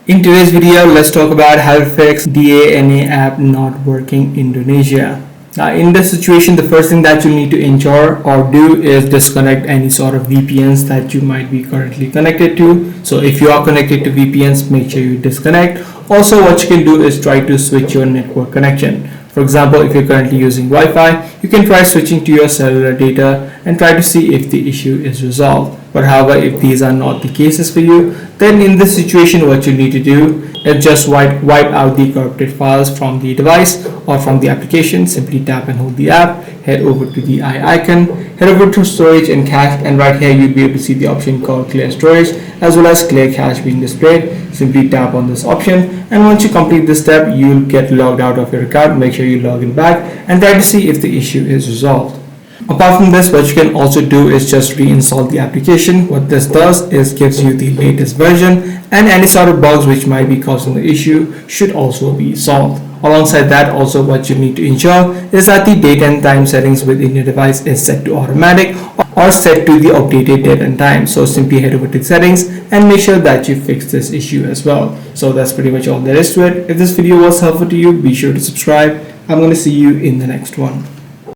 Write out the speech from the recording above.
In today's video, let's talk about how to fix DANA app not working in Indonesia. Now, in this situation, the first thing that you need to ensure or do is disconnect any sort of VPNs that you might be currently connected to. So if you are connected to VPNs, make sure you disconnect. Also, what you can do is try to switch your network connection. For example, if you're currently using Wi-Fi, you can try switching to your cellular data and try to see if the issue is resolved. But however, if these are not the cases for you, then in this situation, what you need to do is just wipe out the corrupted files from the device or from the application. Simply tap and hold the app, head over to the eye icon, head over to storage and cache, and right here you'll be able to see the option called clear storage as well as clear cache being displayed. Simply tap on this option, and once you complete this step, you'll get logged out of your account. Make sure you log in back and try to see if the issue is resolved. Apart from this, what you can also do is just reinstall the application. What this does is gives you the latest version, and any sort of bugs which might be causing the issue should also be solved. Alongside that, also what you need to ensure is that the date and time settings within your device is set to automatic or set to the updated date and time. So simply head over to the settings and make sure that you fix this issue as well. So that's pretty much all there is to it. If this video was helpful to you, be sure to subscribe. I'm going to see you in the next one.